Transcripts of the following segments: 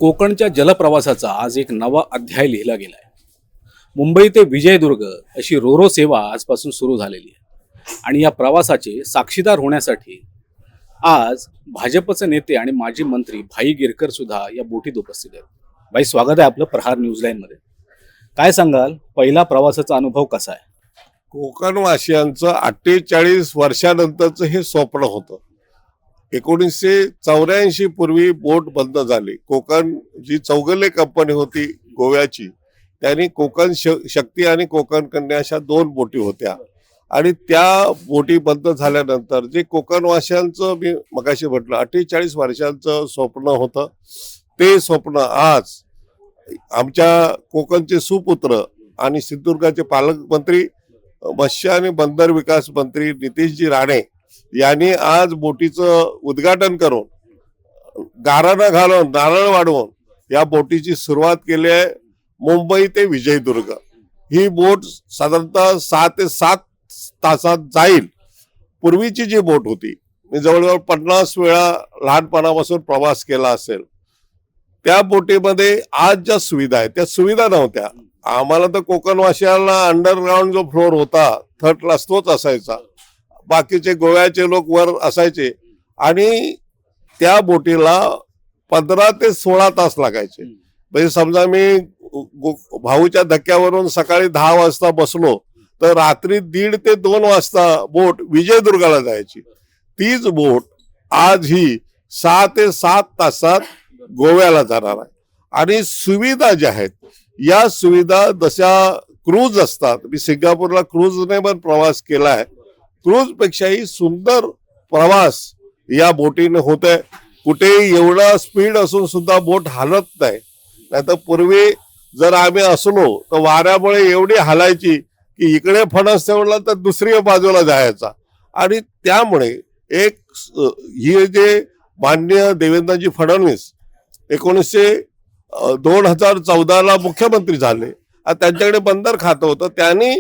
कोकणच्या जलप्रवासाचा आज एक नवा अध्याय लिहिला गेलाय. मुंबई ते विजयदुर्ग अशी रोरो सेवा आजपासून सुरू झालेली आहे आणि या प्रवासाचे साक्षीदार होण्यासाठी आज भाजपचे नेते आणि माजी मंत्री भाई गिरकर सुद्धा या बोटीत उपस्थित आहेत. भाई, स्वागत आहे आपलं प्रहार न्यूजलाईन मध्ये. काय सांगाल, पहिला प्रवासाचा अनुभव कसा आहे? कोकणवासियांचं 48 वर्षानंतरचं हे स्वप्न होतं. 1984 पूर्वी बोट बंद झाली. कोकण जी चौगले कंपनी होती गोव्याची, त्यांनी कोकण शक्ती आणि कोकण कन्या अशा 2 बोटी होत्या आणि त्या बोटी बंद झाल्यानंतर जे कोकणवासियांचं, मी मगाशी म्हटलं 48 वर्षांचं स्वप्न होतं, ते स्वप्न आज आमच्या कोकणचे सुपुत्र आणि सिंधुदुर्गाचे पालकमंत्री, मत्स्य आणि बंदर विकास मंत्री नितेशजी राणे यांनी आज बोटीचं उद्घाटन करून गाराणा घालून, नारळ वाढवून या बोटीची सुरुवात केली आहे. मुंबई ते विजयदुर्ग ही बोट साधारणतः 6 ते 7 तासात जाईल. पूर्वीची जी बोट होती, मी जवळजवळ 50 वेळा लहानपणापासून प्रवास केला असेल, त्या बोटीमध्ये आज ज्या सुविधा आहेत त्या सुविधा नव्हत्या. आम्हाला तर कोकणवासियांना अंडरग्राऊंड जो फ्लोर होता, थर्ड क्लास, तोच असायचा. बाकीचे गोव्याचे लोक वर असायचे आणि त्या बोटीला 15 ते 16 तास लागायचे. म्हणजे समजा मी भाऊच्या धक्क्यावरून सकाळी 10 वाजता बसलो तर रात्री 1:30 ते 2 वाजता बोट विजयदुर्गाला जायची. तीच बोट आज ही 6 ते 7 तासात गोव्याला जाणार आहे. आणि सुविधा ज्या आहेत, या सुविधा जशा क्रूज असतात, मी सिंगापूरला क्रूजने पण प्रवास केलाय, क्रूज पेक्षाही सुंदर प्रवास या बोटीने होतोय. कुठेही एवढा स्पीड असून सुद्धा बोट हलत नाही. नाहीतर पूर्वी जर आम्ही असलो तर वाऱ्यामुळे एवढी हलायची की इकडे फणस ठेवला तर दुसरी बाजूला जायचा. आणि त्यामुळे एक ही जे माननीय देवेंद्रजी फडणवीस 2014ला मुख्यमंत्री झाले, त्यांच्याकडे बंदर खातं होतं, त्यांनी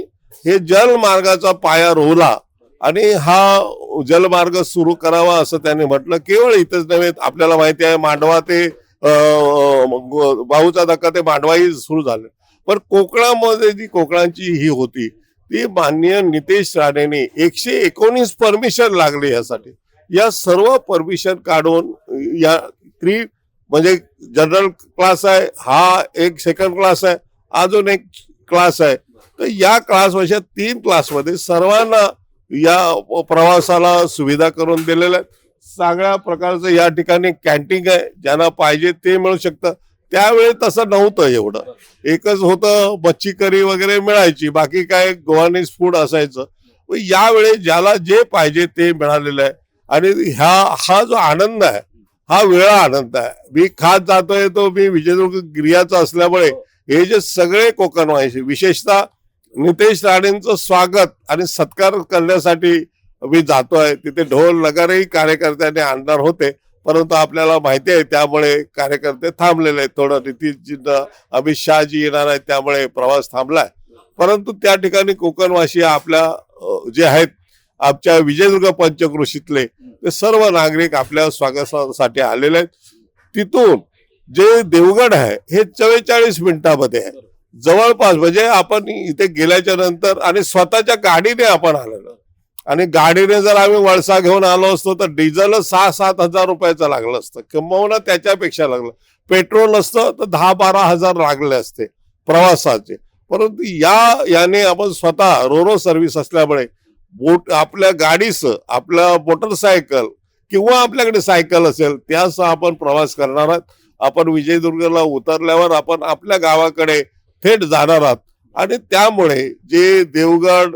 हे जलमार्गाचा पाया रोवला आणि हा जलमार्ग सुरू करावा असं त्यांनी म्हटलं. केवळ इथंच नव्हे, आपल्याला माहिती आहे मांडवा ते भाऊचा धक्का ते मांडवाही सुरू झाले. पण कोकणामध्ये जी कोकणांची ही होती ती माननीय नितेश राणेंनी 119 परमिशन लागले यासाठी. या सर्व परमिशन काढून या म्हणजे जनरल क्लास आहे, हा एक सेकंड क्लास आहे, अजून एक क्लास आहे. तर या क्लासपेक्षा 3 क्लासमध्ये सर्वांना या प्रवासाला सुविधा करून दिलेल्या आहेत. सगळ्या प्रकारचं या ठिकाणी कॅन्टीन आहे, ज्यांना पाहिजे ते मिळू शकतं. त्यावेळी तसं नव्हतं एवढं, एकच होतं, मच्छी करी वगैरे मिळायची, बाकी काय गोवानीज फूड असायचं. यावेळी ज्याला जे पाहिजे ते मिळालेलं आहे. आणि हा जो आनंद आहे हा वेगळा आनंद आहे. मी खात जातोय तो मी विजयदुर्ग गिर्याचा असल्यामुळे हे जे सगळे कोकणवासी, विशेषतः नितेश राणेंचं स्वागत आणि सत्कार करण्यासाठी मी जातोय. तिथे ढोल नगारेही कार्यकर्त्यांनी आणणार होते, परंतु आपल्याला माहिती आहे त्यामुळे कार्यकर्ते थांबलेले आहेत. थोडं नितीशजींना, अमित शहाजी येणार आहेत त्यामुळे प्रवास थांबलाय. परंतु त्या ठिकाणी कोकणवासी आपल्या जे आहेत, आमच्या विजयदुर्ग पंचक्रोशीतले ते सर्व नागरिक आपल्या स्वागतासाठी आलेले आहेत. तिथून जे देवगड आहे हे 44 मिनिटांमध्ये आहे जवळपास. म्हणजे आपण इथे गेल्याच्या नंतर आणि स्वतःच्या गाडीने आपण आलेलो, आणि गाडीने जर आम्ही वळसा घेऊन आलो असतो तर डिझेल 6-7 हजार रुपयाचं लागलं असतं, किंबहुना त्याच्यापेक्षा लागलं. पेट्रोल असतं तर 10-12 हजार लागले असते प्रवासाचे. परंतु याने आपण स्वतः रोरो सर्व्हिस असल्यामुळे बोट आपल्या गाडीसह, आपल्या मोटरसायकल किंवा आपल्याकडे सायकल असेल त्यासह आपण प्रवास करणार आहात. आपण विजयदुर्गला उतरल्यावर आपण आपल्या गावाकडे थेट जाणार आहात. आणि त्यामुळे जे देवगड,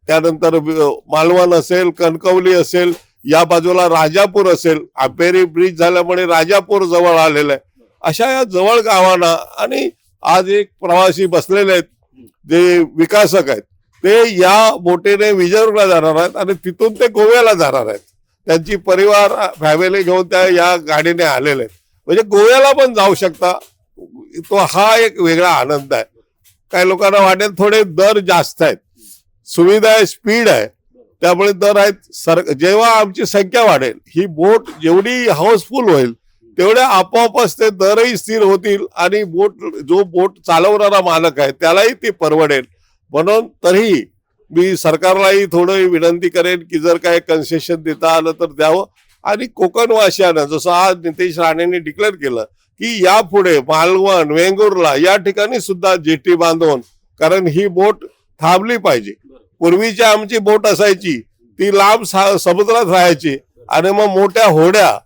त्यानंतर मालवण असेल, कणकवली असेल, या बाजूला राजापूर असेल, आंबेरी ब्रिज झाल्यामुळे राजापूर जवळ आलेलं आहे. अशा या जवळ गावांना, आणि आज एक प्रवासी बसलेले आहेत जे विकासक आहेत, ते या बोटीने विजयदुर्गला जाणार आहेत आणि तिथून ते गोव्याला जाणार आहेत. त्यांची परिवार फॅमिली घेऊन त्या या गाडीने आलेले आहेत. म्हणजे गोव्याला पण जाऊ शकता. तो हा एक वेगळा आनंद आहे. काही लोकांना वाटेल थोडे दर जास्त आहेत, सुविधा आहे, स्पीड आहे, त्यामुळे दर आहेत. जेव्हा आमची संख्या वाढेल, ही बोट जेवढी हाऊसफुल होईल तेवढ्या आपोआपच ते दरही स्थिर होतील आणि जो बोट चालवणारा मालक आहे त्यालाही ते परवडेल. म्हणून तरी मी सरकारलाही थोडं विनंती करेन की जर काय कन्सेशन देता आलं तर द्यावं. आणि कोकणवासियांना जसं आज नितेश राणेंनी डिक्लेअर केलं की यापुढे मालवण, वेंगुर्ला या ठिकाणी सुद्धा जेटी बांधून, कारण ही बोट थांबली पाहिजे. पूर्वीची आमची बोट असायची ती लांब समुद्रात राहायची आणि मग मोठ्या होड्या,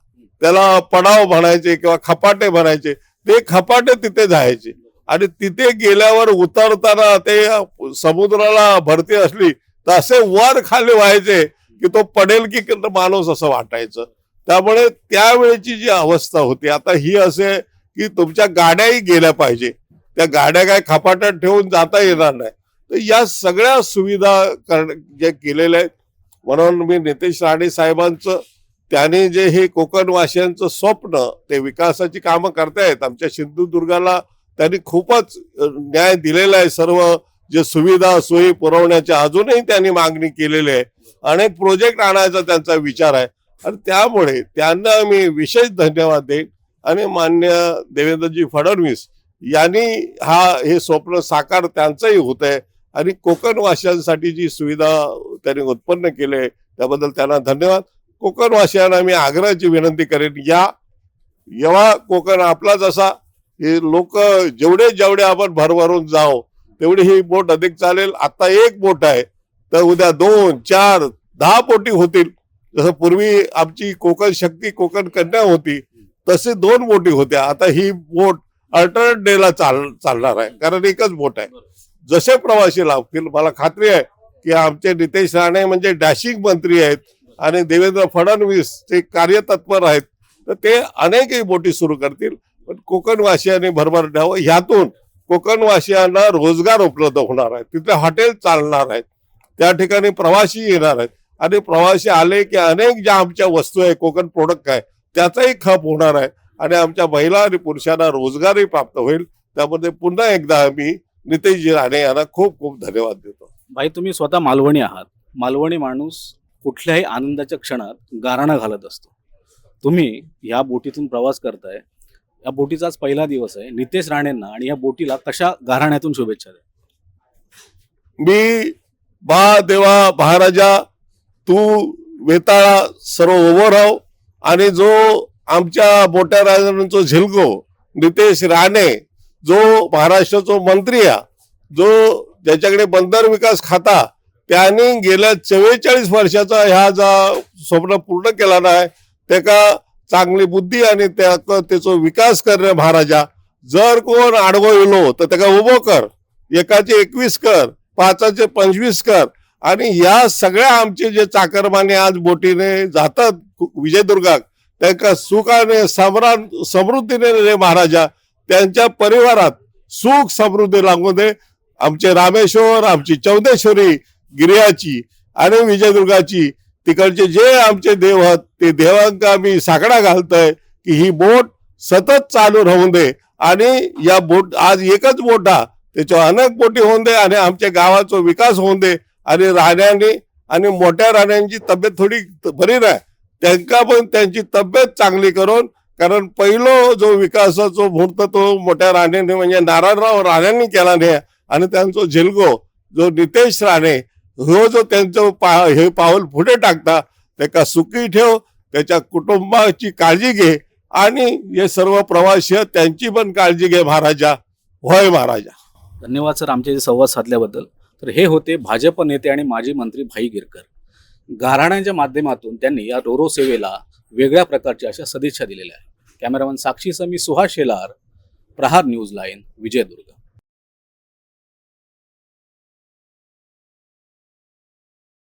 त्याला पडाव म्हणायचे किंवा खपाटे म्हणायचे, ते खपाटे तिथे जायचे आणि तिथे गेल्यावर उतरताना ते समुद्राला भरती असली तर असे वर खाली व्हायचे की तो पडेल की माणूस असं वाटायचं. त्यामुळे त्यावेळेची जी अवस्था होती, आता ही असे की तुमच्या गाड्याही गेल्या पाहिजे, त्या गाड्या काय खपाट्यात ठेवून जाता येणार नाही. तर या सगळ्या सुविधा जे केलेल्या आहेत. म्हणून मी नितेश राणे साहेबांचं, त्याने जे हे कोकणवासियांचं स्वप्न, ते विकासाची कामं करतायत. आमच्या सिंधुदुर्गाला त्यांनी खूपच न्याय दिलेला आहे. सर्व जे सुविधा सोयी पुरवण्याच्या अजूनही त्यांनी मागणी केलेली आहे. अनेक प्रोजेक्ट आणायचा त्यांचा विचार आहे आणि त्यामुळे त्यांना मी विशेष धन्यवाद देईन. आणि मान्य देवेंद्रजी फडणवीस यांनी हे स्वप्न साकार त्यांचंही होत आहे आणि कोकणवासियांसाठी जी सुविधा त्यांनी उत्पन्न केले त्याबद्दल त्यांना धन्यवाद. कोकणवासियांना मी आग्रहाची विनंती करेन, जेव्हा कोकण आपला जसा, हे लोक जेवढे आपण भरभरून जाऊ तेवढी ही बोट अधिक चालेल. आता एक बोट आहे तर उद्या 2, 4, 10 बोटी होतील. जसं पूर्वी आमची कोकण शक्ती, कोकण कन्या होती, तसे 2 बोटी होत्या. आता ही बोट अल्टरनेट डेला चालणार आहे, कारण एकच बोट आहे. जसे प्रवासी लाभतील, मला खात्री आहे की आमचे नितेश राणे म्हणजे डॅशिंग मंत्री आहेत आणि देवेंद्र फडणवीस ते कार्यतत्पर आहेत, तर ते अनेकही बोटी सुरू करतील. पण कोकणवासियांनी भरभर द्यावं. ह्यातून कोकणवासियांना रोजगार उपलब्ध होणार आहे, तिथे हॉटेल चालणार आहेत, त्या ठिकाणी प्रवासी येणार आहेत आणि प्रवासी आले की अनेक ज्या आमच्या वस्तू आहे, कोकण प्रोडक्ट आहे, त्याचाही खप होणार आहे आणि आमच्या महिला आणि पुरुषांना रोजगारही प्राप्त होईल. त्यामध्ये पुन्हा एकदा मी नितेशजी राणे यांना खूप खूप धन्यवाद देतो. भाई, तुम्ही स्वतः मालवणी आहात. मालवणी माणूस कुठल्याही आनंदाच्या क्षणात गाराणा घालत असतो. तुम्ही या बोटीतून प्रवास करताय, या बोटीचाच पहिला दिवस आहे. नितेश राणेंना आणि या बोटीला कशा गाराण्यातून शुभेच्छा द्या. मी देवा महाराजा, तू वेताळा सर्व उभं राहो आणि जो आमच्या मोठ्या राजांचा झिलको नितेश राणे, जो महाराष्ट्राचा मंत्री आहे, जो ज्याच्याकडे बंदर विकास खाता, त्याने गेल्या 44 वर्षाचा ह्या स्वप्न पूर्ण केला नाही. त्याका चांगली बुद्धी आणि त्याचा विकास करणे महाराजा. जर कोण आडवो येलो तर त्याला उभो कर, 1चे 21 कर, 5चे 25 कर. आणि या सगळ्या आमचे जे चाकरमाने आज बोटीने जातात विजयदुर्गात, त्यांना सुखाने समृद्धीने रे महाराजा, त्यांच्या परिवारात सुख समृद्धी लागू दे. आमचे रामेश्वर, आमची चौदेश्वरी, गिर्याची आणि विजयदुर्गाची तिकडचे जे आमचे देव आहेत, ते देवांका मी साकडा घालतोय की ही बोट सतत चालू राहून दे. आणि या बोट, आज एकच बोट आहे, त्याच्या अनेक बोटी होऊन दे आणि आमच्या गावाचा विकास होऊन दे. आणि राण्यांनी आणि मोठ्या राण्यांची तब्येत थोडी बरी नाही, त्यांना पण त्यांची तब्येत चांगली करून, कारण पहिलो जो विकासाचा मुहूर्त तो मोठ्या राणेने म्हणजे नारायणराव राण्यांनी केला नाही. आणि त्यांचा झिलगो जो नितेश राणे, हो जो त्यांचं हे पाऊल पुढे टाकता, त्याला सुखी ठेव, त्याच्या कुटुंबाची काळजी घे आणि हे सर्व प्रवासी त्यांची पण काळजी घे महाराजा. होय महाराजा. धन्यवाद सर आमचे संवाद साधल्याबद्दल. तर हे होते भाजप नेते आणि माजी मंत्री भाई गिरकर. गाराण्याच्या माध्यमातून त्यांनी या रोरो सेवेला वेगळ्या प्रकारच्या अशा सदिच्छा दिलेल्या आहेत. कॅमेरामन साक्षीसह मी सुहास शेलार, प्रहार न्यूज लाईन, विजयदुर्ग.